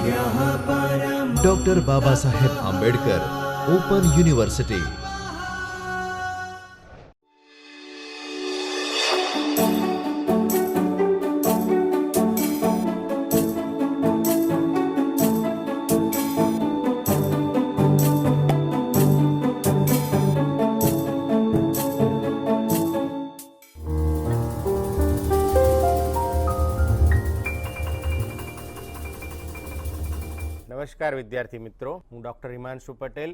Doctor Baba Saheb Ambedkar open university. નમસ્કાર વિદ્યાર્થી મિત્રો, હું doctor Himanshu Patel,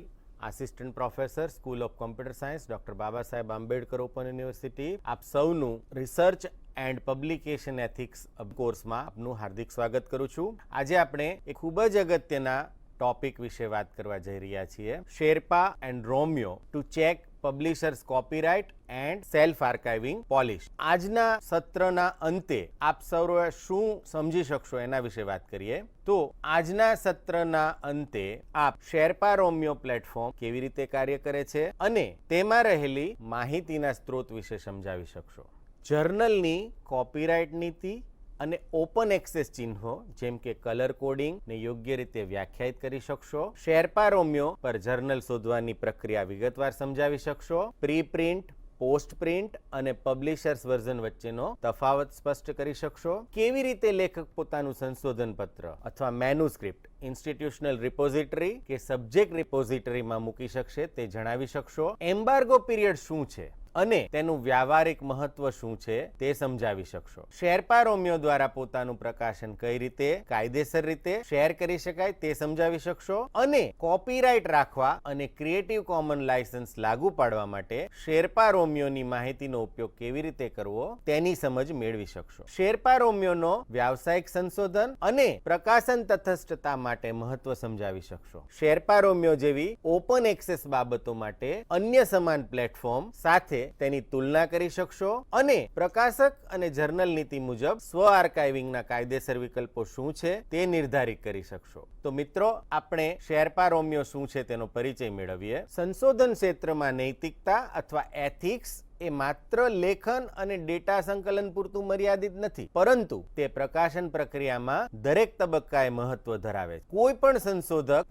assistant professor school of computer science, doctor Baba Saheb Ambedkar open university. આપ સૌનું રિસર્ચ એન્ડ પબ્લિકેશન એથિક્સ કોર્સમાં આપનું હાર્દિક સ્વાગત કરું છું. આજે આપણે એક ખૂબ જ અગત્યના ટોપિક વિશે વાત કરવા જઈ રહ્યા છીએ. Sherpa and Romeo to check publishers copyright and self archiving policy. આજના સત્રના અંતે આપ સૌએ શું સમજી શકશો એના વિશે વાત કરીએ. તો આજના સત્રના અંતે આપ શેરપા રોમિયો પ્લેટફોર્મ કેવી રીતે કાર્ય કરે છે અને તેમાં રહેલી માહિતીના સ્ત્રોત વિશે સમજાવી શકશો. જર્નલની કોપીરાઇટ નીતિ અને ઓપન એક્સેસ ચિહ્નો જેમ કે કલર કોડિંગ ને યોગ્ય રીતે વ્યાખ્યાયિત કરી શકશો. શેરપા રોમિયો પર જર્નલ શોધવાની પ્રક્રિયા વિગતવાર સમજાવી શકશો. પ્રી પ્રિન્ટ, પોસ્ટ પ્રિન્ટ અને પબ્લિશર્સ વર્ઝન વચ્ચેનો તફાવત સ્પષ્ટ કરી શકશો. કેવી રીતે લેખક પોતાનું સંશોધન પત્ર અથવા મેન્યુસ્ક્રિપ્ટ ઇન્સ્ટિટ્યુશનલ રિપોઝિટરી કે સબ્જેક્ટ રિપોઝિટરીમાં મૂકી શકશે તે જણાવી શકશો. એમ્બાર્ગો પીરિયડ શું છે અને તેનું વ્યાવહારિક મહત્વ શું છે તે સમજાવી શકશો. શેરપા રોમિયો દ્વારા પોતાનું પ્રકાશન કઈ રીતે કાયદેસર રીતે શેર કરી શકાય તે સમજાવી શકશો અને કોપીરાઇટ રાખવા અને ક્રિએટિવ કોમન લાયસન્સ લાગુ પાડવા માટે શેરપા રોમિયોની માહિતીનો ઉપયોગ કેવી રીતે કરવો તેની સમજ મેળવી શકશો. શેરપા રોમિયોનો વ્યાવસાયિક સંશોધન અને પ્રકાશન તટસ્થતા માટે મહત્વ સમજાવી શકશો. શેરપા રોમિયો જેવી ઓપન એક્સેસ બાબતો માટે અન્ય સમાન પ્લેટફોર્મ સાથે તેની તુલના કરી શકશો અને પ્રકાશક અને જર્નલ નીતિ મુજબ સ્વ આર્કાઇવિંગના કાયદેસર વિકલ્પો શું છે તે નિર્ધારિત કરી શકશો. તો મિત્રો, આપણે શેરપા રોમિયો શું છે તેનો પરિચય મેળવીએ. સંશોધન ક્ષેત્રમાં નૈતિકતા અથવા એથિક્સ એ માત્ર લેખન અને ડેટા સંકલન પૂરતું મર્યાદિત નથી, પરંતુ તે પ્રકાશન પ્રક્રિયામાં દરેક તબક્કાએ મહત્વ ધરાવે છે. કોઈ પણ સંશોધક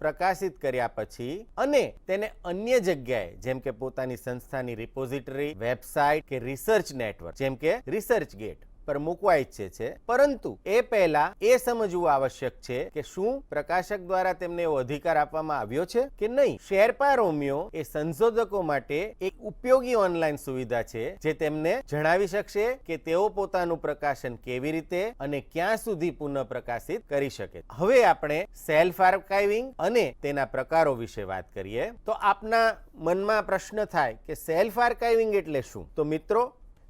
પ્રકાશિત કર્યા પછી અને તેને અન્ય જગ્યાએ જેમ કે પોતાની સંસ્થાની રિપોઝિટરી, વેબસાઇટ કે રિસર્ચ નેટવર્ક જેમ કે રિસર્ચ ગેટ પર મૂકવા ઈચ્છે છે, પરંતુ એ પહેલા એ સમજવું આવશ્યક છે કે શું પ્રકાશક દ્વારા તેમને એવો અધિકાર આપવામાં આવ્યો છે કે નહીં. શેરપા રોમિયો એ સંશોધકો માટે એક ઉપયોગી ઓનલાઈન સુવિધા છે જે તેમને જણાવી શકશે કે તેઓ પોતાનું પ્રકાશન કેવી રીતે અને ક્યાં સુધી પુનઃ પ્રકાશિત કરી શકે. હવે આપણે સેલ્ફ આર્કાઇવિંગ અને તેના પ્રકારો વિશે વાત કરીએ. તો આપના મનમાં પ્રશ્ન થાય કે સેલ્ફ આર્કાઇવિંગ એટલે શું? તો મિત્રો,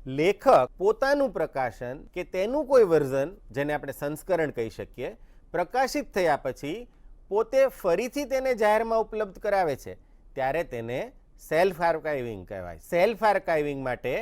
લેખક પોતાનું પ્રકાશન કે તેનું કોઈ વર્ઝન, જેને આપણે સંસ્કરણ કહી શકીએ, પ્રકાશિત થયા પછી પોતે ફરીથી તેને જાહેરમાં ઉપલબ્ધ કરાવે છે ત્યારે તેને સેલ્ફ આર્કાઇવિંગ કહેવાય. સેલ્ફ આર્કાઇવિંગ માટે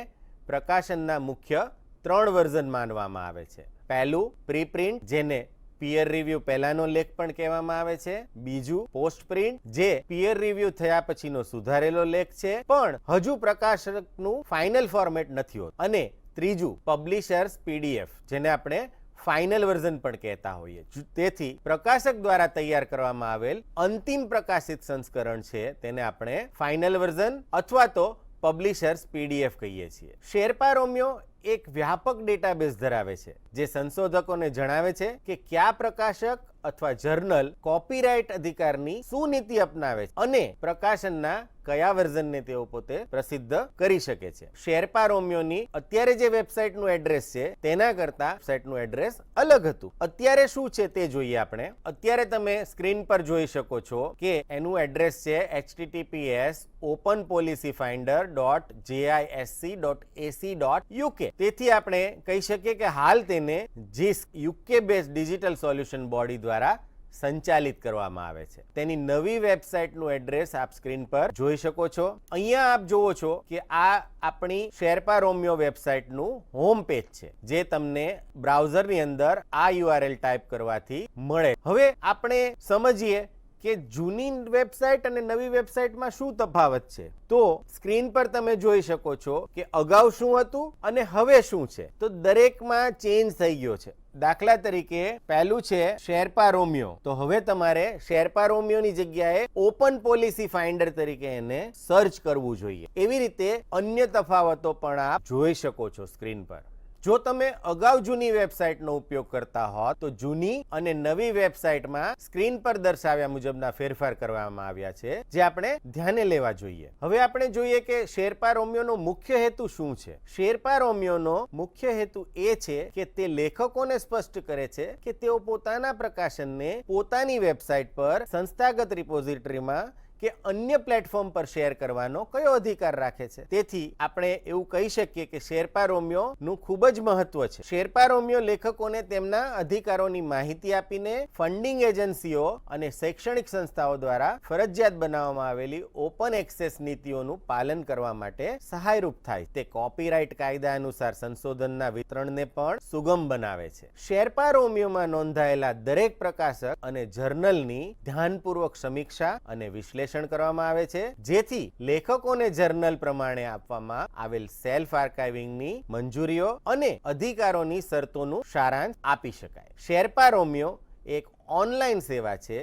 પ્રકાશનના મુખ્ય 3 વર્ઝન માનવામાં આવે છે. પહેલું પ્રી પ્રિન્ટ, જેને પીયર રિવ્યુ પહેલાનો લેખ પણ કહેવામાં આવે છે. બીજું પોસ્ટ પ્રિન્ટ, જે પીયર રિવ્યુ થયા પછીનો સુધારેલો લેખ છે પણ હજુ પ્રકાશકનું ફાઇનલ ફોર્મેટ નથી હોતું. અને ત્રીજું પબ્લિશર્સ પીડીએફ, જેને આપણે ફાઇનલ વર્ઝન પણ કહેતા હોઈએ. તેથી પ્રકાશક દ્વારા તૈયાર કરવામાં આવેલ અંતિમ પ્રકાશિત સંસ્કરણ છે તેને આપણે ફાઇનલ વર્ઝન અથવા તો પબ્લિશર્સ પીડીએફ કહીએ છીએ. શેરપા રોમિયો એક વ્યાપક ડેટાબેઝ ધરાવે છે જે સંશોધકોને જણાવે છે કે કયા પ્રકાશક અથવા જર્નલ કોપીરાઇટ અધિકારની શું નીતિ અપનાવે છે અને પ્રકાશનના કયા વર્ઝનને તેઓ પોતે પ્રસિદ્ધ કરી શકે છે. શેરપા રોમિયોની અત્યારે જે વેબસાઇટનું એડ્રેસ છે તેના કરતા વેબસાઇટનું એડ્રેસ અલગ હતું. અત્યારે શું છે તે જોઈએ આપણે. અત્યારે તમે સ્ક્રીન પર જોઈ શકો છો કે એનું એડ્રેસ છે https://openpolicyfinder.jisc.ac.uk. તેથી આપણે કહી શકીએ કે હાલ તેને JISC UK base digital solution body દ્વારા સંચાલિત કરવામાં આવે છે. તેની નવી વેબસાઇટનું એડ્રેસ આપ સ્ક્રીન પર જોઈ શકો છો. અહીંયા આપ જુઓ છો કે આ આપણી શેરપા રોમિયો વેબસાઇટનું હોમ પેજ છે જે તમને બ્રાઉઝરની અંદર આ URL ટાઈપ કરવાથી મળે. હવે આપણે સમજીએ કે જૂની વેબસાઇટ અને નવી વેબસાઇટમાં શું તફાવત છે, તો સ્ક્રીન પર તમે જોઈ શકો છો કે અગાઉ શું હતું અને હવે શું છે. તો દરેકમાં ચેન્જ થઈ ગયો છે. દાખલા તરીકે પહેલું છે શેરપા રોમિયો, તો હવે તમારે શેરપા રોમિયોની જગ્યાએ ઓપન પોલિસી ફાઇન્ડર તરીકે એને સર્ચ કરવું જોઈએ. એવી રીતે અન્ય તફાવતો પણ આપ જોઈ શકો છો સ્ક્રીન પર. જો તમે અગાઉ જૂની વેબસાઇટનો ઉપયોગ કરતા હો તો જૂની અને નવી વેબસાઇટમાં સ્ક્રીન પર દર્શાવ્યા મુજબના ફેરફાર કરવામાં આવ્યા છે, જે આપણે ધ્યાને લેવા જોઈએ. હવે આપણે જોઈએ કે શેરપા રોમિયોનો મુખ્ય હેતુ શું છે. શેરપા રોમિયોનો મુખ્ય હેતુ એ છે કે તે લેખકોને સ્પષ્ટ કરે છે કે તેઓ પોતાના પ્રકાશનને પોતાની વેબસાઇટ પર, સંસ્થાગત રિપોઝિટરીમાં કે અન્ય પ્લેટફોર્મ પર શેર કરવાનો કયો અધિકાર રાખે છે. તેથી આપણે એવું કહી શકીએ કે શેરપા રોમિયોનું ખૂબ જ મહત્વ છે. શેરપા રોમિયો લેખકોને તેમના અધિકારોની માહિતી આપીને ફંડિંગ એજન્સીઓ અને શૈક્ષણિક સંસ્થાઓ દ્વારા ફરજિયાત બનાવવામાં આવેલી ઓપન એક્સેસ નીતિઓનું પાલન કરવા માટે સહાયરૂપ થાય. તે કોપીરાઇટ કાયદા અનુસાર સંશોધનના વિતરણને પણ સુગમ બનાવે છે. શેરપા રોમિયોમાં નોંધાયેલા દરેક પ્રકાશક અને જર્નલની ધ્યાનપૂર્વક સમીક્ષા અને વિશ્લેષણ કરવામાં આવે છે, જેથી લેખકોને જર્નલ પ્રમાણે આપવામાં આવેલ સેલ્ફ આર્કાઇવિંગની મંજૂરીઓ અને અધિકારોની શરતોનું સારાંશ આપી શકાય. શેરપા રોમિયો એક ઓનલાઈન સેવા છે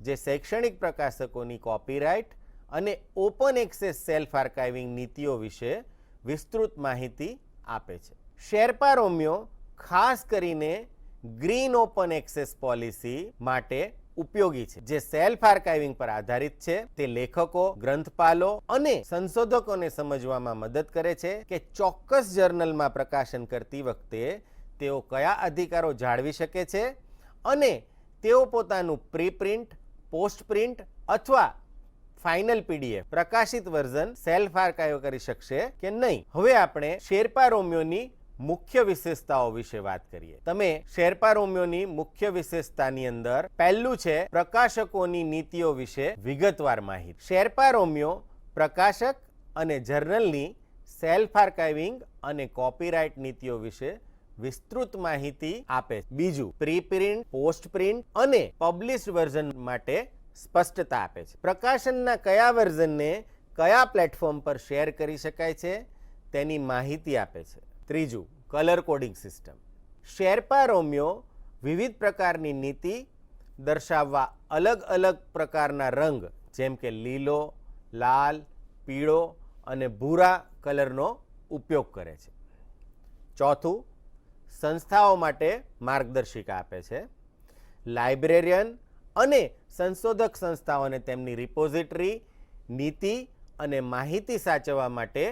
જે શૈક્ષણિક પ્રકાશકોની કોપીરાઇટ અને ઓપન એક્સેસ સેલ્ફ આર્કાઇવિંગ નીતિઓ વિશે વિસ્તૃત માહિતી આપે છે. શેરપા રોમિયો ખાસ કરીને ગ્રીન ઓપન એક્સેસ પોલિસી માટે ઉપયોગી છે, જે સેલ્ફ આર્કાઇવિંગ પર આધારિત છે. તે લેખકો, ગ્રંથપાલો અને સંશોધકોને સમજવામાં મદદ કરે છે કે ચોક્કસ જર્નલમાં પ્રકાશન કરતી વખતે તેઓ કયા અધિકારો જાળવી શકે છે અને તેઓ પોતાનું પ્રીપ્રિન્ટ, પોસ્ટ પ્રિન્ટ અથવા ફાઇનલ પીડીએફ પ્રકાશિત વર્ઝન સેલ્ફ આર્કાઇવ કરી શકશે કે નહીં. હવે આપણે શેરપા રોમિયોની મુખ્ય વિશેષતાઓ વિશે વાત કરીએ. તમે શેરપા રોમિયોની મુખ્ય વિશેષતાની અંદર પહેલું છે પ્રકાશકોની નીતિઓ વિશે વિગતવાર માહિતી. શેરપા રોમિયો પ્રકાશક અને જર્નલની સેલ્ફ આર્કાઇવિંગ અને કોપીરાઇટ નીતિઓ વિશે વિસ્તૃત માહિતી આપે. બીજું, પ્રીપ્રિન્ટ, પોસ્ટ પ્રિન્ટ અને પબ્લિશ્ડ વર્ઝન માટે સ્પષ્ટતા આપે છે. પ્રકાશનના કયા વર્ઝનને કયા પ્લેટફોર્મ પર શેર કરી શકાય છે તેની માહિતી આપે છે. ત્રીજું, colour coding system. Sherpa Romeo વિવિધ પ્રકારની નીતિ દર્શાવવા અલગ અલગ પ્રકારના રંગ જેમ કે લીલો, લાલ, પીળો અને ભૂરા કલરનો ઉપયોગ કરે છે. ચોથું, સંસ્થાઓ માટે માર્ગદર્શિકા આપે છે. લાઇબ્રેરિયન અને સંશોધક સંસ્થાઓને તેમની રિપોઝિટરી, નીતિ અને માહિતી સાચવવા માટે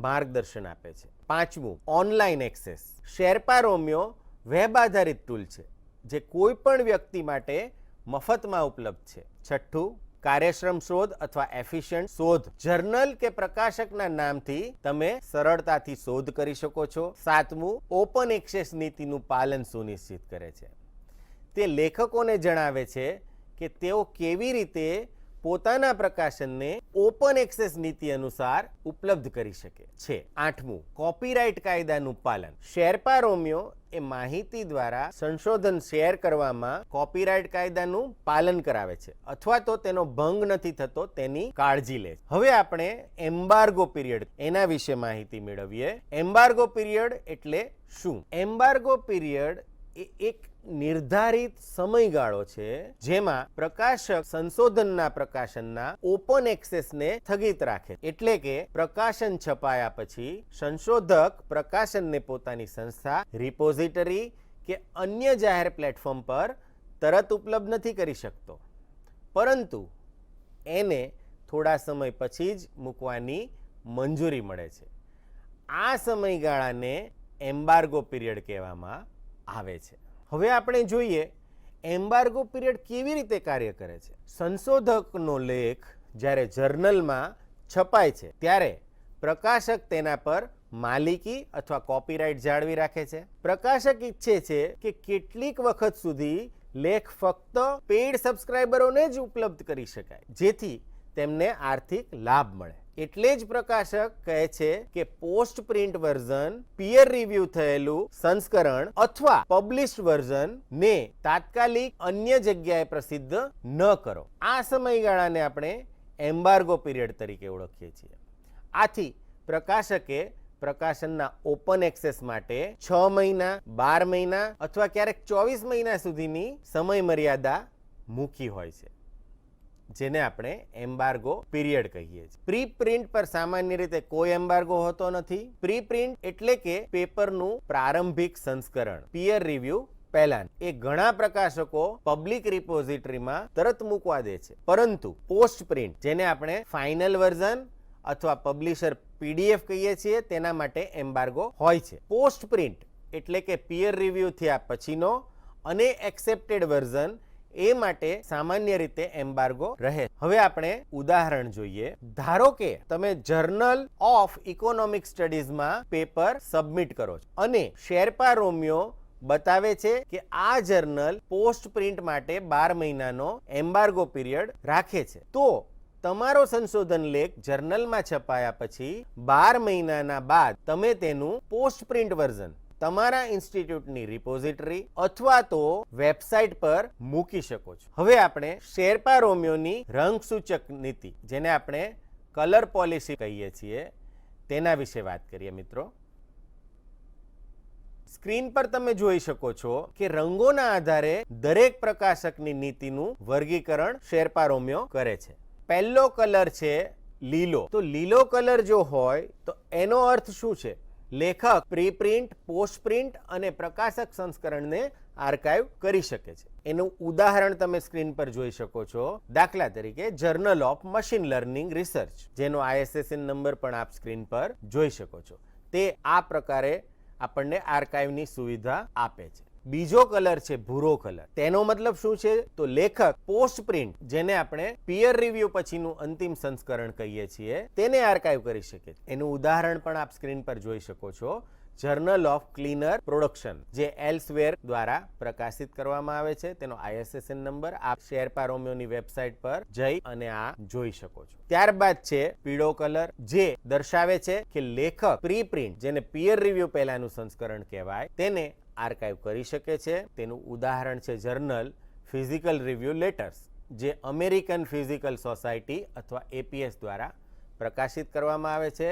માર્ગદર્શન આપે છે. પાંચમું, online access. Sherpa Romeo web આધારિત ટૂલ છે જે કોઈ પણ વ્યક્તિ માટે મફતમાં ઉપલબ્ધ છે. છઠ્ઠું, કાર્યક્ષમ શોધ અથવા એફિશિયન્ટ શોધ. જર્નલ કે પ્રકાશકના નામથી તમે સરળતાથી શોધ કરી શકો છો. સાતમું, ઓપન એક્સેસ નીતિનું પાલન સુનિશ્ચિત કરે છે. તે લેખકોને જણાવે છે કે તેઓ કેવી રીતે પોતાના પ્રકાશનને ઓપન એક્સેસ નીતિ અનુસાર ઉપલબ્ધ કરી શકે છે. આઠમું, કોપીરાઇટ કાયદાનું પાલન. શેરપા રોમિયો એ માહિતી દ્વારા સંશોધન શેર કરવામાં કોપીરાઇટ કાયદાનું પાલન કરાવે છે અથવા તો તેનો ભંગ નથી થતો તેની કાળજી લે છે. હવે આપણે એમ્બાર્ગો પીરિયડ એના વિશે માહિતી મેળવીએ. એમ્બાર્ગો પીરિયડ એટલે શું? એમ્બાર્ગો પીરિયડ એ એક નિર્ધારિત સમયગાળો છે જેમાં પ્રકાશક સંશોધનના પ્રકાશનના ઓપન એક્સેસને સ્થગિત રાખે. એટલે કે પ્રકાશન છપાયા પછી સંશોધક પ્રકાશનને પોતાની સંસ્થા, રિપોઝિટરી કે અન્ય જાહેર પ્લેટફોર્મ પર તરત ઉપલબ્ધ નથી કરી શકતો, પરંતુ એને થોડા સમય પછી જ મૂકવાની મંજૂરી મળે છે. આ સમયગાળાને એમ્બાર્ગો પીરિયડ કહેવામાં આવે છે. હવે આપણે જોઈએ એમ્બાર્ગો પીરિયડ કેવી રીતે કાર્ય કરે છે. સંશોધકનો લેખ જ્યારે જર્નલમાં છપાય છે ત્યારે પ્રકાશક તેના પર માલિકી અથવા કોપીરાઇટ જાળવી રાખે છે. પ્રકાશક ઈચ્છે છે કે કેટલીક વખત સુધી લેખ ફક્ત પેઇડ સબસ્ક્રાઇબરોને જ ઉપલબ્ધ કરી શકાય, જેથી તેમને આર્થિક લાભ મળે. એટલે જ પ્રકાશક કહે છે કે post print version, peer review થયેલું સંસ્કરણ અથવા પબ્લિશ્ડ વર્ઝન ને તાત્કાલિક અન્ય જગ્યાએ પ્રસિદ્ધ ન કરો. આ સમયગાળાને આપણે એમ્બાર્ગો પીરિયડ તરીકે ઓળખીએ છીએ. આથી પ્રકાશકે પ્રકાશનના ઓપન એક્સેસ માટે 6 મહિના, 12 મહિના અથવા ક્યારેક 24 મહિના સુધીની સમય મર્યાદા મૂકી હોય છે, જેને આપણે એમ્બાર્ગો પીરિયડ કહીએ છીએ. પ્રી પ્રિન્ટ પર સામાન્ય રીતે કોઈ એમ્બાર્ગો હોતો નથી. પ્રી પ્રિન્ટ એટલે કે પેપરનું પ્રારંભિક સંસ્કરણ, પીયર રિવ્યુ પહેલા એ ઘણા પ્રકાશકો પબ્લિક રિપોઝિટરીમાં તરત મૂકવા દે છે, પરંતુ પોસ્ટ પ્રિન્ટ, જેને આપણે ફાઇનલ વર્ઝન અથવા પબ્લિશર પીડીએફ કહીએ છીએ, તેના માટે એમ્બાર્ગો હોય છે. પોસ્ટ પ્રિન્ટ એટલે કે પીયર રિવ્યુ થયા પછીનો અને એક્સેપ્ટેડ વર્ઝન, એ માટે સામાન્ય રીતે એમ્બાર્ગો રહે. હવે આપણે ઉદાહરણ જોઈએ. ધારો કે તમે જર્નલ ઓફ ઇકોનોમિક સ્ટડીઝમાં પેપર સબમિટ કરો છો અને શેરપા રોમિયો બતાવે છે કે આ જર્નલ પોસ્ટ પ્રિન્ટ માટે 12 મહિનાનો એમ્બાર્ગો પીરિયડ રાખે છે, તો તમારો સંશોધન લેખ જર્નલમાં છપાયા પછી 12 મહિનાના બાદ તમે તેનું પોસ્ટ પ્રિન્ટ વર્ઝન તમારા ઇન્સ્ટિટ્યૂટની રિપોઝિટરી અથવા તો વેબસાઇટ પર મૂકી શકો છો. હવે આપણે શેરપા રોમિયોની રંગસૂચક નીતિ, જેને આપણે કલર પોલિસી કહીએ છીએ, તેના વિશે વાત કરીએ મિત્રો. સ્ક્રીન પર તમે જોઈ શકો છો કે રંગોના આધારે દરેક પ્રકાશકની નીતિનું વર્ગીકરણ શેરપા રોમિયો કરે છે. પહેલો કલર છે લીલો. તો લીલો કલર જો હોય તો એનો અર્થ શું છે? લેખક પ્રી પ્રિન્ટ, પોસ્ટ પ્રિન્ટ અને પ્રકાશક સંસ્કરણને આર્કાઇવ કરી શકે છે. એનું ઉદાહરણ તમે સ્ક્રીન પર જોઈ શકો છો. દાખલા તરીકે journal of machine learning research, જેનો ISSN નંબર પણ આપ સ્ક્રીન પર જોઈ શકો છો. તે આ પ્રકારે આપણને આર્કાઇવની સુવિધા આપે છે. બીજો કલર છે ભૂરો કલર. તેનો મતલબ શું છે? તો લેખક પોસ્ટ પ્રિન્ટ, જેને આપણે પીયર રિવ્યુ પછીનું અંતિમ સંસ્કરણ કહીએ છીએ, તેને આર્કાઇવ કરી શકે છે. એનું ઉદાહરણ પણ આપ સ્ક્રીન પર જોઈ શકો છો. જર્નલ ઓફ ક્લીનર પ્રોડક્શન, જે એલ્સવેર દ્વારા પ્રકાશિત કરવામાં આવે છે, તેનો ISSN નંબર આપ શેરપા રોમિયોની વેબસાઇટ પર જઈ અને આ જોઈ શકો છો. ત્યારબાદ છે પીળો કલર, જે દર્શાવે છે કે લેખક પ્રી પ્રિન્ટ, જેને પીયર રિવ્યુ પહેલાનું સંસ્કરણ કહેવાય, તેને આર્કાઇવ કરી શકે છે. તેનું ઉદાહરણ છે જર્નલ ફિઝિકલ રિવ્યુ લેટર્સ, જે અમેરિકન ફિઝિકલ સોસાયટી અથવા APS દ્વારા પ્રકાશિત કરવામાં આવે છે.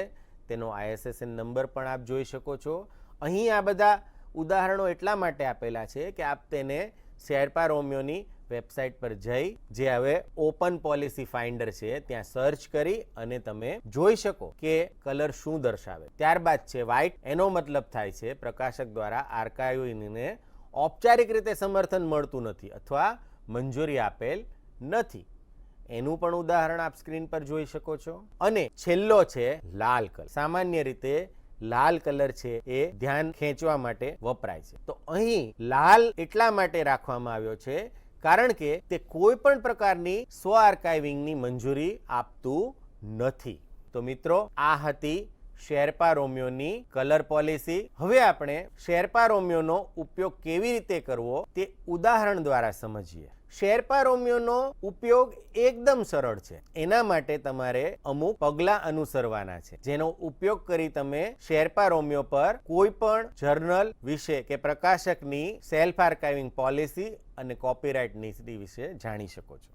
તેનો ISSN નંબર પણ આપ જોઈ શકો છો. અહીં આ બધા ઉદાહરણો એટલા માટે આપેલા છે કે આપ તેને શેરપા રોમિયોની વેબસાઇટ પર જઈ, જે હવે ઓપન પોલિસી ફાઇન્ડર છે, ત્યાં સર્ચ કરી અને તમે જોઈ શકો કે કલર શું દર્શાવે. ત્યારબાદ છે વ્હાઇટ. એનો મતલબ થાય છે પ્રકાશક દ્વારા આર્કાઇવને ઔપચારિક રીતે સમર્થન મળતું નથી અથવા મંજૂરી આપેલ નથી. એનું પણ ઉદાહરણ આપ સ્ક્રીન પર જોઈ શકો છો. અને છેલ્લો છે લાલ કલર. સામાન્ય રીતે લાલ કલર છે એ ધ્યાન ખેંચવા માટે વપરાય છે. તો અહીં લાલ એટલા માટે રાખવામાં આવ્યો છે કારણ કે તે કોઈ પણ પ્રકારની સ્વ આર્કાઇવિંગની મંજૂરી આપતું નથી. તો મિત્રો, આ હતી શેરપા રોમિયોની કલર પોલિસી. હવે આપણે શેરપા રોમિયોનો ઉપયોગ કેવી રીતે કરવો તે ઉદાહરણ દ્વારા સમજીએ. શેરપા રોમિયોનો ઉપયોગ એકદમ સરળ છે. એના માટે તમારે અમુક પગલાં અનુસરવાના છે, જેનો ઉપયોગ કરી તમે શેરપા રોમિયો પર કોઈ પણ જર્નલ વિશે કે પ્રકાશકની સેલ્ફ આર્કાઇવિંગ પોલિસી અને કોપીરાઇટ નીતિ વિશે જાણી શકો છો.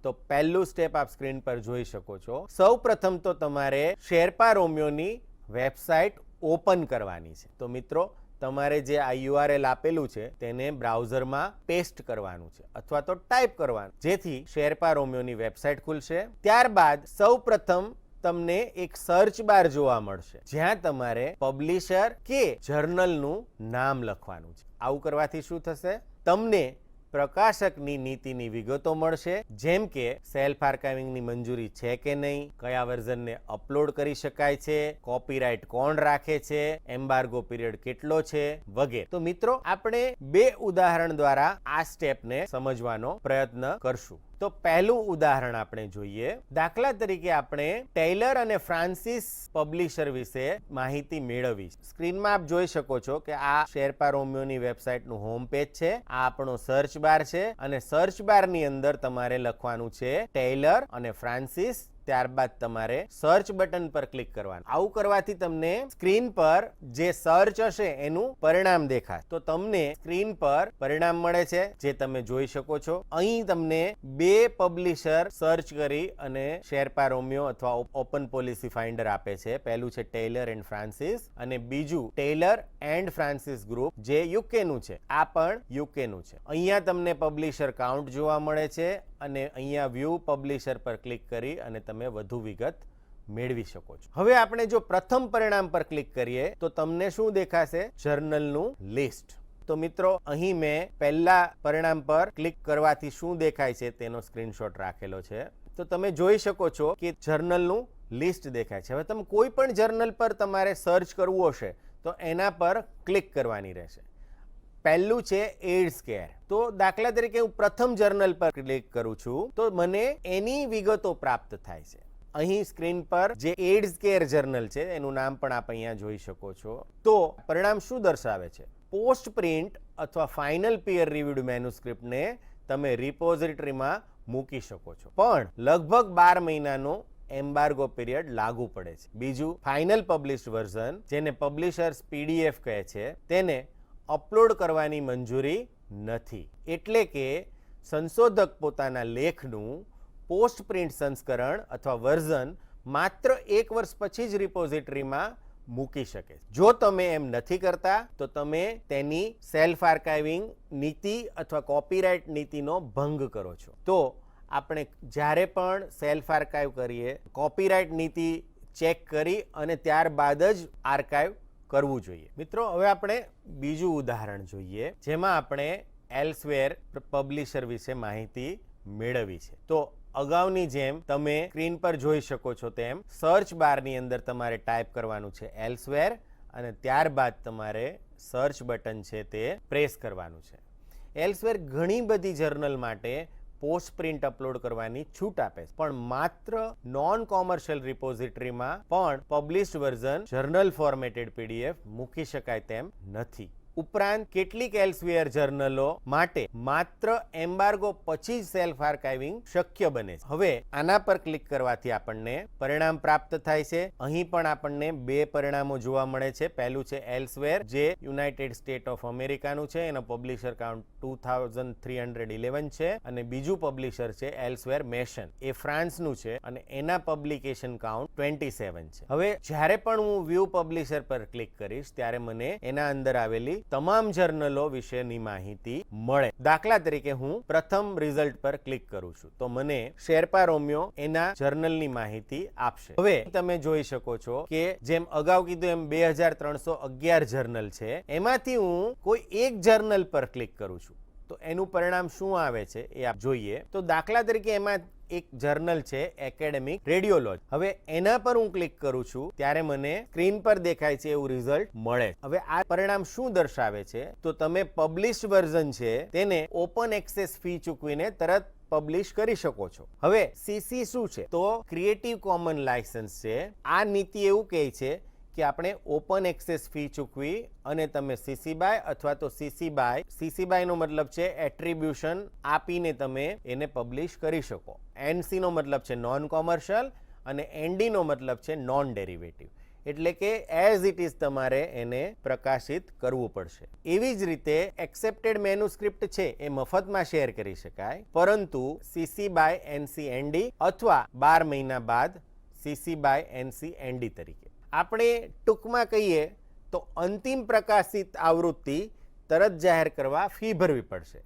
તો પહેલું સ્ટેપ આપ સ્ક્રીન પર જોઈ શકો છો. સૌ પ્રથમ તો તમારે શેરપા રોમિયોની વેબસાઇટ ઓપન કરવાની છે. તો મિત્રો, તમારે જે આ URL આપેલું છે તેને બ્રાઉઝરમાં પેસ્ટ કરવાનું છે અથવા તો ટાઈપ કરવાનું, જેથી શેરપા રોમિયોની વેબસાઇટ ખુલશે. ત્યારબાદ સૌ પ્રથમ તમને એક સર્ચ બાર જોવા મળશે, જ્યાં તમારે પબ્લિશર કે જર્નલનું નામ લખવાનું છે. આવું કરવાથી શું થશે? તમને પ્રકાશકની નીતિની વિગતો મળશે, જેમ કે સેલ્ફ આર્કાઇવિંગની મંજૂરી છે કે નહીં, કયા વર્ઝનને અપલોડ કરી શકાય છે, કોપીરાઇટ કોણ રાખે છે, એમ્બાર્ગો પીરિયડ કેટલો છે, વગેરે. તો મિત્રો, આપણે બે ઉદાહરણ દ્વારા આ સ્ટેપને સમજવાનો પ્રયત્ન કરશું. તો પહેલું ઉદાહરણ આપણે જોઈએ. દાખલા તરીકે આપણે ટેલર અને ફ્રાન્સિસ પબ્લિશર વિશે માહિતી મેળવી. સ્ક્રીનમાં આપ જોઈ શકો છો કે આ શેરપા રોમિયોની વેબસાઇટનું હોમ પેજ છે. આ આપણો સર્ચ બાર છે અને સર્ચ બારની અંદર તમારે લખવાનું છે ટેલર અને ફ્રાન્સિસ ત્યારબાદ તમારે સર્ચ બટન પર ક્લિક કરવાનું. આવું કરવાથી તમને સ્ક્રીન પર જે સર્ચ હશે એનું પરિણામ દેખાશે. તો તમને સ્ક્રીન પર પરિણામ મળે છે જે તમે જોઈ શકો છો. અહીં તમને 2 પબ્લિશર સર્ચ કરી અને શેરપા રોમિયો અથવા ઓપન પોલિસી ફાઇન્ડર આપે છે. પહેલું છે ટેલર એન્ડ ફ્રાન્સિસ અને બીજું ટેલર એન્ડ ફ્રાન્સિસ ગ્રુપ જે યુકે નું છે. આ પણ યુકે નું છે. અહીંયા તમને પબ્લિશર કાઉન્ટ જોવા મળે છે અને અહીંયા વ્યૂ પબ્લિશર પર ક્લિક કરી અને તમે વધુ વિગત મેળવી શકો છો. હવે આપણે જો પ્રથમ પરિણામ પર ક્લિક કરીએ તો તમને શું દેખાશે? જર્નલનું લિસ્ટ. તો મિત્રો અહીં મેં પહેલા પરિણામ પર ક્લિક કરવાથી શું દેખાય છે તેનો સ્ક્રીનશોટ રાખેલો છે. તો તમે જોઈ શકો છો કે જર્નલનું લિસ્ટ દેખાય છે. હવે તમે કોઈ પણ જર્નલ પર તમારે સર્ચ કરવું હશે તો એના પર ક્લિક કરવાની રહેશે. પહેલું છે એડ્સ કેર. તો દાખલા તરીકે હું પ્રથમ જર્નલ પર ક્લિક કરું છું તો મને એની વિગતો પ્રાપ્ત થાય છે. અહીં સ્ક્રીન પર જે એડ્સ કેર જર્નલ છે એનું નામ પણ આપ અહીંયા જોઈ શકો છો. તો પરિણામ શું દર્શાવે છે? પોસ્ટ પ્રિન્ટ અથવા ફાઇનલ પીયર રિવ્યુડ મેન્યુસ્ક્રિપ્ટને તમે રિપોઝિટરીમાં મૂકી શકો છો, પણ લગભગ 12 મહિનાનો એમ્બાર્ગો પીરિયડ લાગુ પડે છે. બીજું, ફાઇનલ પબ્લિશ્ડ વર્ઝન જેને પબ્લિશર્સ પીડીએફ કહે છે તેને અપલોડ કરવાની મંજૂરી નથી. એટલે કે સંશોધક પોતાના લેખનું પોસ્ટ પ્રિન્ટ સંસ્કરણ અથવા વર્ઝન માત્ર 1 વર્ષ પછી જ રિપોઝિટરીમાં મૂકી શકે. જો તમે એમ નથી કરતા તો તમે તેની સેલ્ફ આર્કાઇવિંગ નીતિ અથવા કોપીરાઇટ નીતિનો ભંગ કરો છો. તો આપણે જ્યારે પણ સેલ્ફ આર્કાઇવ કરીએ કોપીરાઇટ નીતિ ચેક કરી અને ત્યારબાદ જ આર્કાઇવ કરવું જોઈએ. મિત્રો, હવે આપણે બીજું ઉદાહરણ જોઈએ જેમાં આપણે એલ્સવેર પબ્લિશર વિશે માહિતી મેળવી છે. તો અગાઉની જેમ તમે સ્ક્રીન પર જોઈ શકો છો તેમ સર્ચ બારની અંદર તમારે ટાઈપ કરવાનું છે એલ્સવેર અને ત્યારબાદ તમારે સર્ચ બટન છે તે પ્રેસ કરવાનું છે. એલ્સવેર ઘણી બધી જર્નલ માટે પોસ્ટ પ્રિન્ટ અપલોડ કરવાની છૂટ આપે છે, પણ માત્ર નોન કોમર્શિયલ રિપોઝિટરીમાં પણ published version journal formatted PDF મૂકી શકાય તેમ નથી. ઉપરાંત કેટલીક એલ્સવેર જર્નલો માટે માત્ર એમ્બાર્ગો પછી જ સેલ્ફ આર્કાઇવિંગ શક્ય બને છે. હવે આના પર ક્લિક કરવાથી આપણને પરિણામ પ્રાપ્ત થાય છે. અહીં પણ આપણને 2 પરિણામો જોવા મળે છે. પહેલું છે એલ્સવેર જે યુનાઇટેડ સ્ટેટ ઓફ અમેરિકાનું છે, એનો પબ્લિશર કાઉન્ટ 2311 છે અને બીજું પબ્લિશર છે એલ્સવેર મેશન, એ ફ્રાન્સનું છે અને એના પબ્લિકેશન કાઉન્ટ 27 છે. હવે જ્યારે પણ હું વ્યૂ પબ્લિશર પર ક્લિક કરીશ ત્યારે મને એના અંદર આવેલી તમામ જર્નલો વિશેની માહિતી મળે. દાખલા તરીકે હું પ્રથમ રિઝલ્ટ પર ક્લિક કરું છું તો મને શેરપા રોમિયો એના જર્નલની માહિતી આપશે. હવે તમે જોઈ શકો છો કે જેમ અગાઉ કીધું એમ 2311 જર્નલ છે, એમાંથી હું કોઈ એક જર્નલ પર ક્લિક કરું છું તો એનું પરિણામ શું આવે છે એ આપ જોઈએ. તો દાખલા તરીકે એમાં એક જર્નલ છે એકેડેમિક રેડિયોલોજી. હવે એના પર હું ક્લિક કરું છું ત્યારે મને સ્ક્રીન પર દેખાય છે એવું રિઝલ્ટ મળે. હવે આ પરિણામ શું દર્શાવે છે? તો તમે પબ્લિશ્ડ વર્ઝન છે તેને ઓપન એક્સેસ ફી ચૂકવીને તરત પબ્લિશ કરી શકો છો. હવે સીસી શું છે? તો ક્રિએટિવ કોમન લાયસન્સ છે. આ નીતિ એવું કહે છે કે આપણે ઓપન એક્સેસ ફી ચૂકવી અને તમે સીસી બાય અથવા તો સીસી બાય નો મતલબ છે એટ્રીબ્યુશન આપીને તમે એને પબ્લિશ કરી શકો. એનસી નો મતલબ છે નોન કોમર્શિયલ અને એનડી નો મતલબ છે નોન ડેરિવેટિવ. એટલે કે એઝ ઇટ ઇઝ તમારે એને પ્રકાશિત કરવું પડશે. એવી જ રીતે એક્સેપ્ટેડ મેન્યુસ્ક્રિપ્ટ છે એ મફતમાં શેર કરી શકાય, પરંતુ સીસી બાય એનસી એનડી અથવા 12 મહિના બાદ સીસી બાય એનસી એનડી તરીકે. આપણે ટૂંકમાં કહીએ તો અંતિમ પ્રકાશિત આવૃત્તિ તરત જાહેર કરવા ફી ભરવી પડશે,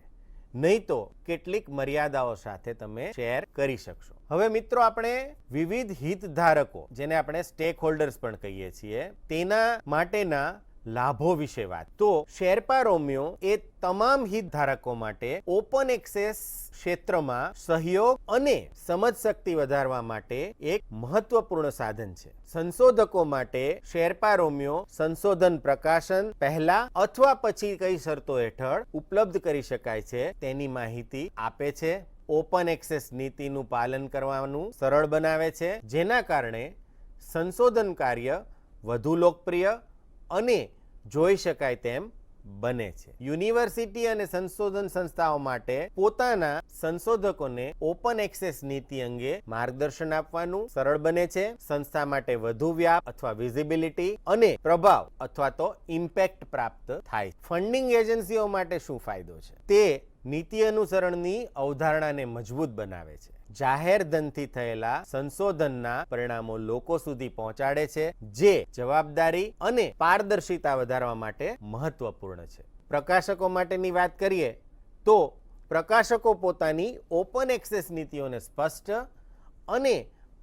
નહીં તો કેટલીક મર્યાદાઓ સાથે તમે શેર કરી શકશો. હવે મિત્રો, આપણે વિવિધ હિતધારકો જેને આપણે સ્ટેક હોલ્ડર્સ પણ કહીએ છીએ તેના માટેના લાભો વિશે વાત. તો શેરપા રોમિયો એ તમામ હિતધારકો માટે ઓપન એક્સેસ ક્ષેત્રમાં સહયોગ અને સમજશક્તિ વધારવા માટે એક મહત્વપૂર્ણ સાધન છે. સંશોધકો માટે શેરપા રોમિયો સંશોધન પ્રકાશન પહેલા અથવા પછી કઈ શરતો હેઠળ ઉપલબ્ધ કરી શકાય છે તેની માહિતી આપે છે. ઓપન એક્સેસ નીતિનું પાલન કરવાનું સરળ બનાવે છે, જેના કારણે સંશોધન કાર્ય વધુ લોકપ્રિય અને જોઈ શકાય તેમ બને છે. યુનિવર્સિટી અને સંશોધન સંસ્થાઓ માટે પોતાના સંશોધકોને ઓપન એક્સેસ નીતિ અંગે માર્ગદર્શન આપવાનું સરળ બને છે. સંસ્થા માટે વધુ વ્યાપ અથવા વિઝિબિલિટી અને પ્રભાવ અથવા તો ઇમ્પેક્ટ પ્રાપ્ત થાય. ફંડિંગ એજન્સીઓ માટે શું ફાયદો છે? તે નીતિ અનુસરણની અવધારણાને મજબૂત બનાવે છે. જાહેર ધનથી થયેલા સંશોધનના પરિણામો લોકો સુધી પહોંચાડે છે, જે જવાબદારી અને પારદર્શિતા વધારવા માટે મહત્વપૂર્ણ છે. પ્રકાશકો માટેની વાત કરીએ તો પ્રકાશકો પોતાની ઓપન એક્સેસ નીતિઓને સ્પષ્ટ અને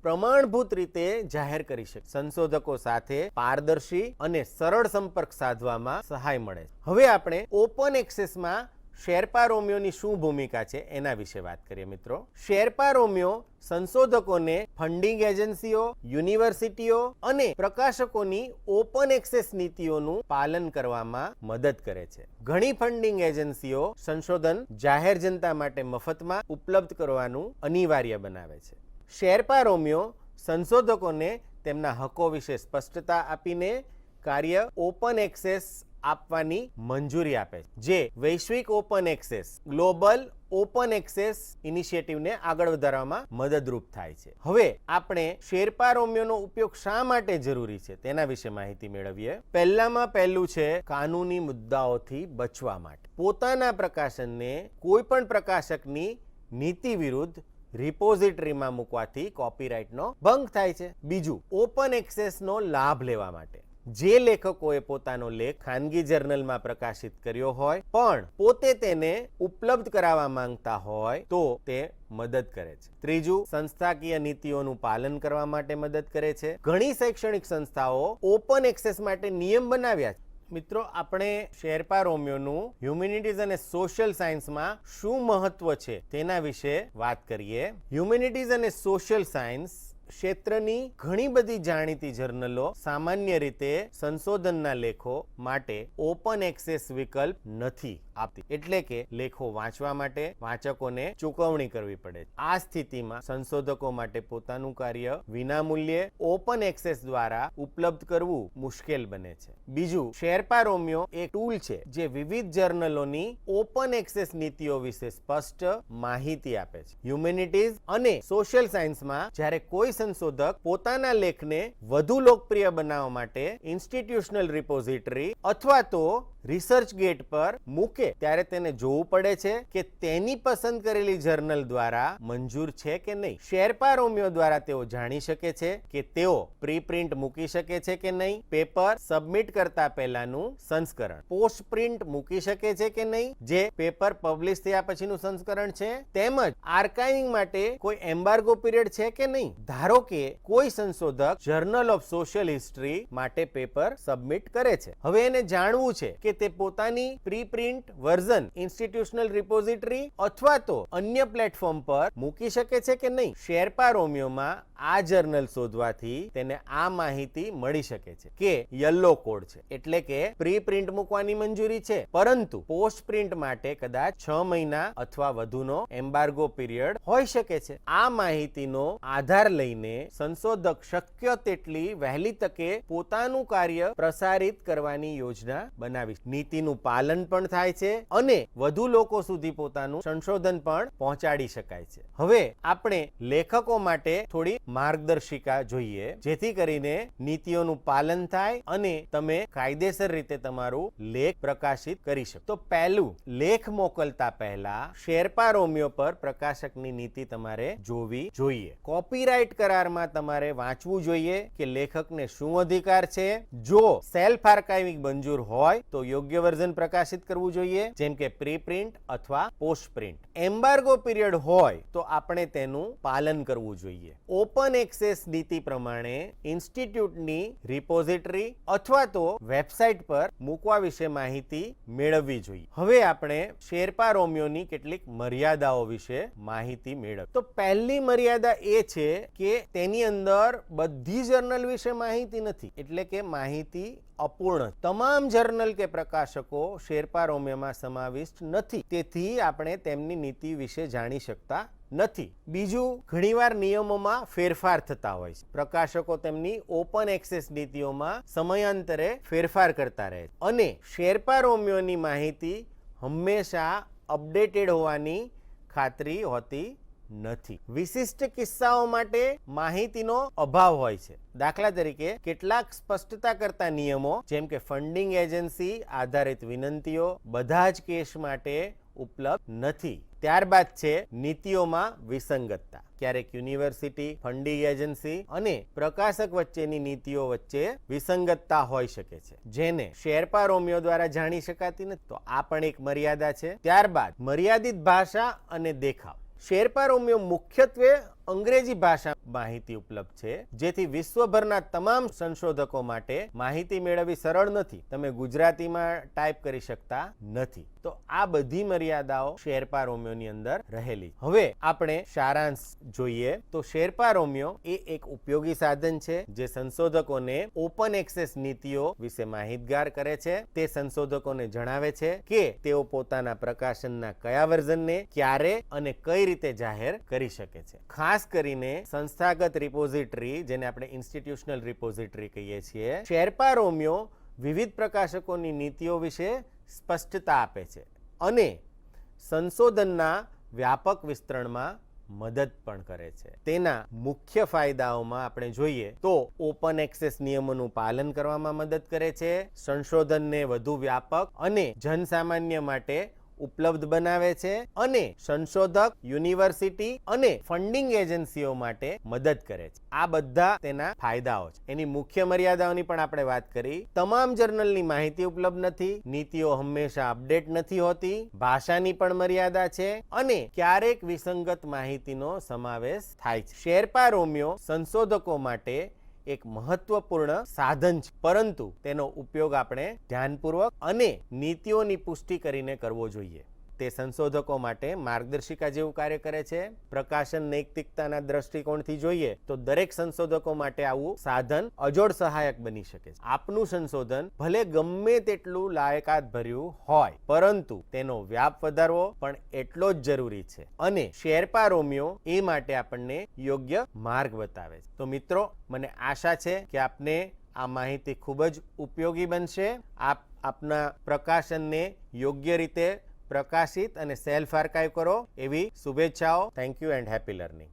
પ્રમાણભૂત રીતે જાહેર કરી શકે. સંશોધકો સાથે પારદર્શી અને સરળ સંપર્ક સાધવામાં સહાય મળે છે. હવે આપણે ઓપન એક્સેસમાં શેરપા રોમિયોની શું ભૂમિકા છે એના વિશે વાત કરીએ મિત્રો. શેરપા રોમિયો સંશોધકોને ફંડિંગ એજન્સીઓ, યુનિવર્સિટીઓ અને પ્રકાશકોની ઓપન એક્સેસ નીતિઓનું પાલન કરવામાં મદદ કરે છે. ઘણી ફંડિંગ એજન્સીઓ સંશોધન જાહેર જનતા માટે મફતમાં ઉપલબ્ધ કરવાનું અનિવાર્ય બનાવે છે. શેરપા રોમિયો સંશોધકોને તેમના હકો વિશે સ્પષ્ટતા આપીને કાર્ય ઓપન એક્સેસ આપવાની મંજૂરી આપે છે, જે વૈશ્વિક open access global open access ઇનિશિયેટિવને આગળ વધારવામાં મદદરૂપ થાય છે. હવે આપણે શેરપા રોમિયોનો ઉપયોગ શા માટે જરૂરી છે તેના વિશે માહિતી મેળવીએ. પહેલું છે કાનૂની મુદ્દાઓથી બચવા માટે. પોતાના પ્રકાશનને કોઈ પણ પ્રકાશકની નીતિ વિરુદ્ધ રિપોઝિટરીમાં મૂકવાથી કોપીરાઇટનો ભંગ થાય છે. બીજું, ઓપન એક્સેસનો લાભ લેવા માટે. જે લેખકોએ પોતાનો લેખ ખાનગી જર્નલમાં પ્રકાશિત કર્યો હોય પણ પોતે તેને ઉપલબ્ધ કરાવવા માંગતા હોય તો તે મદદ કરે છે. ત્રીજું, સંસ્થાકીય નીતિઓનું પાલન કરવા માટે મદદ કરે છે. ઘણી શૈક્ષણિક સંસ્થાઓ ઓપન એક્સેસ માટે નિયમ બનાવ્યા છે. મિત્રો, આપણે શેરપા રોમિયોનું હ્યુમેનિટીઝ અને સોશિયલ સાયન્સમાં શું મહત્વ છે તેના વિશે વાત કરીએ. હ્યુમેનિટીઝ અને સોશિયલ સાયન્સ ક્ષેત્રની ઘણી બધી જાણીતી જર્નલો સામાન્ય રીતે સંશોધનના લેખો માટે ઓપન એક્સેસ વિકલ્પ નથી આપતી, એટલે કે લેખો વાંચવા માટે વાંચકોને ચૂકવણી કરવી પડે. આ સ્થિતિમાં સંશોધકો માટે પોતાનું કાર્ય વિનામૂલ્યે ઓપન એક્સેસ દ્વારા ઉપલબ્ધ કરવું મુશ્કેલ બને છે. બીજું, શેરપા રોમિયો એક ટૂલ છે જે વિવિધ જર્નલોની ઓપન એક્સેસ નીતિઓ વિશે સ્પષ્ટ માહિતી આપે છે. હ્યુમેનિટીઝ અને સોશિયલ સાયન્સમાં જ્યારે કોઈ સંશોધક પોતાના લેખને વધુ લોકપ્રિય બનાવવા માટે ઇન્સ્ટિટ્યુશનલ રિપોઝિટરી અથવા તો રિસર્ચ ગેટ પર મૂકે ત્યારે તેને જોવું પડે છે કે તેની પસંદ કરેલી જર્નલ દ્વારા મંજૂર છે કે નહીં. શેરપા રોમિયો દ્વારા તેઓ જાણી શકે છે કે તેઓ પ્રીપ્રિન્ટ મૂકી શકે છે કે નહીં, પેપર સબમિટ કરતા પહેલાનું સંસ્કરણ, પોસ્ટ પ્રિન્ટ મૂકી શકે છે કે નહીં, જે પેપર પબ્લિશ થયા પછીનું સંસ્કરણ છે, તેમજ આર્કાઇવિંગ માટે કોઈ એમ્બાર્ગો પીરિયડ છે કે નહીં. ધારો કે કોઈ સંશોધક જર્નલ ઓફ સોશિયલ હિસ્ટ્રી માટે પેપર સબમિટ કરે છે. હવે એને જાણવું છે કે તે પોતાની પ્રીપ્રિન્ટ વર્ઝન ઇન્સ્ટિટ્યુશનલ રિપોઝિટરી અથવા તો અન્ય પ્લેટફોર્મ પર મૂકી શકે છે કે નહીં. શેરપા રોમિયોમાં આ જર્નલ શોધવાથી તેને આ માહિતી મળી શકે છે કે યલો કોડ છે, એટલે કે પ્રીપ્રિન્ટ મૂકવાની મંજૂરી છે, પરંતુ પોસ્ટ પ્રિન્ટ માટે કદાચ 6 મહિના અથવા વધુનો એમ્બાર્ગો પીરિયડ હોઈ શકે છે. આ માહિતીનો આધાર લઈને સંશોધક શક્ય તેટલી વહેલી તકે પોતાનું કાર્ય પ્રસારિત કરવાની યોજના બનાવી. નીતિનું પાલન પણ થાય છે અને વધુ લોકો સુધી પોતાનું સંશોધન પણ પહોંચાડી શકાય છે. હવે આપણે લેખકો માટે થોડી માર્ગદર્શિકા જોઈએ, જેથી કરીને નીતિઓનું પાલન થાય અને તમે કાયદેસર રીતે તમારું લેખ પ્રકાશિત કરી શકો. તો પહેલું, લેખ મોકલતા પહેલા શેરપા રોમિયો પર પ્રકાશકની નીતિ તમારે જોવી જોઈએ. કોપીરાઇટ કરારમાં તમારે વાંચવું જોઈએ કે લેખકને શું અધિકાર છે. જો સેલ્ફ આર્કાઇવિંગ મંજૂર હોય તો યોગ્ય વર્ઝન પ્રકાશિત કરવું જોઈએ, જેમ કે પ્રીપ્રિન્ટ અથવા પોસ્ટ પ્રિન્ટ. એમ્બાર્ગો પીરિયડ હોય તો આપણે તેનું પાલન કરવું જોઈએ. ઓપન એક્સેસ નીતિ પ્રમાણે ઇન્સ્ટિટ્યૂટની રિપોઝિટરી અથવા તો વેબસાઇટ પર મૂકવા વિશે માહિતી મેળવવી જોઈએ. હવે આપણે શેરપા રોમિયોની કેટલીક મર્યાદાઓ વિશે માહિતી મેળવીએ. તો પહેલી મર્યાદા એ છે કે તેની અંદર બધી જર્નલ વિશે માહિતી નથી, એટલે કે માહિતી અપૂર્ણ. તમામ જર્નલ કે પ્રકાશકો શેરપા રોમિયોમાં સમાવિષ્ટ નથી, તેથી આપણે તેમની નીતિ વિશે જાણી શકતા નથી. બીજું, ઘણીવાર નિયમોમાં ફેરફાર થતા હોય છે. પ્રકાશકો તેમની ઓપન એક્સેસ નીતિઓમાં સમયાંતરે ફેરફાર કરતા રહે છે અને શેરપા રોમિયોની માહિતી હંમેશા અપડેટેડ હોવાની ખાતરી હોતી નથી. વિશિષ્ટ કિસ્સાઓ માટે માહિતીનો અભાવ હોય છે. દાખલા તરીકે કેટલાક સ્પષ્ટતા કરતા નિયમો જેમ કે ફંડિંગ એજન્સી આધારિત વિનંતીઓ બધા જ કેસ માટે ઉપલબ્ધ નથી. ત્યારબાદ છે નીતિઓમાં વિસંગતતા. ક્યારેક યુનિવર્સિટી, ફંડિંગ એજન્સી અને પ્રકાશક વચ્ચેની નીતિઓ વચ્ચે વિસંગતતા હોઈ શકે છે, જેને શેરપા રોમિયો દ્વારા જાણી શકાતી નથી. તો આ પણ એક મર્યાદા છે. ત્યારબાદ મર્યાદિત ભાષા અને દેખાવ. શેરપા રોમિયો મુખ્યત્વે અંગ્રેજી ભાષા માહિતી ઉપલબ્ધ છે, જેથી વિશ્વભરના તમામ સંશોધકો માટે માહિતી મેળવવી સરળ નથી. તમે ગુજરાતીમાં ટાઈપ કરી શકતા નથી. તો આ બધી મર્યાદાઓ શેરપા રોમિયોની અંદર રહેલી. હવે આપણે સારાંશ જોઈએ તો શેરપા રોમિયો એ એક ઉપયોગી સાધન છે જે સંશોધકોને ઓપન એક્સેસ નીતિઓ વિશે માહિતગાર કરે છે. તે સંશોધકોને જણાવે છે કે તેઓ પોતાના પ્રકાશનના કયા વર્ઝનને ક્યારે અને કઈ રીતે જાહેર કરી શકે છે. ખાસ કરીને સંસ્થાગત રિપોઝિટરી, જેને આપણે ઇન્સ્ટિટ્યુશનલ રિપોઝિટરી કહીએ છીએ, શેરપા રોમિયો વિવિધ પ્રકાશકોની નીતિઓ વિશે સ્પષ્ટતા આપે છે અને સંશોધનના વ્યાપક વિસ્તરણમાં મદદ પણ કરે છે. તેના મુખ્ય ફાયદાઓમાં આપણે જોઈએ તો ઓપન એક્સેસ નિયમોનું પાલન કરવામાં મદદ કરે છે, સંશોધનને વધુ વ્યાપક અને જનસામાન્ય માટે ઉપલબ્ધ બનાવે છે અને સંશોધક, યુનિવર્સિટી અને ફંડિંગ એજન્સીઓ માટે મદદ કરે છે. આ બધા તેના ફાયદાઓ છે. એની મુખ્ય મર્યાદાઓની પણ આપણે વાત કરી. તમામ જર્નલની માહિતી ઉપલબ્ધ નથી, નીતિઓ હંમેશા અપડેટ નથી હોતી, ભાષાની પણ મર્યાદા છે અને ક્યારેક વિસંગત માહિતીનો સમાવેશ થાય છે. શેરપા રોમિયો સંશોધકો માટે એક મહત્વપૂર્ણ સાધન છે, પરંતુ તેનો ઉપયોગ આપણે ધ્યાનપૂર્વક અને નીતિઓની પુષ્ટિ કરીને કરવો જોઈએ. તે સંશોધકો માટે માર્ગદર્શિકા જેવું કાર્ય કરે છે. પ્રકાશન નૈતિકતાના દ્રષ્ટિકોણથી જોઈએ તો દરેક સંશોધકો માટે આવું સાધન અજોડ સહાયક બની શકે છે. આપનું સંશોધન ભલે ગમે તેટલું લાયકાત ભર્યું હોય, પરંતુ તેનો વ્યાપ વધારવો પણ એટલો જ જરૂરી છે અને શેરપા રોમિયો એ માટે આપણને યોગ્ય માર્ગ બતાવે છે. તો મિત્રો, મને આશા છે કે આપને આ માહિતી ખૂબ જ ઉપયોગી બનશે. આપ આપના પ્રકાશનને યોગ્ય રીતે પ્રકાશિત અને સેલ્ફ આર્કાઇવ કરો એવી શુભેચ્છાઓ. Thank you and happy learning.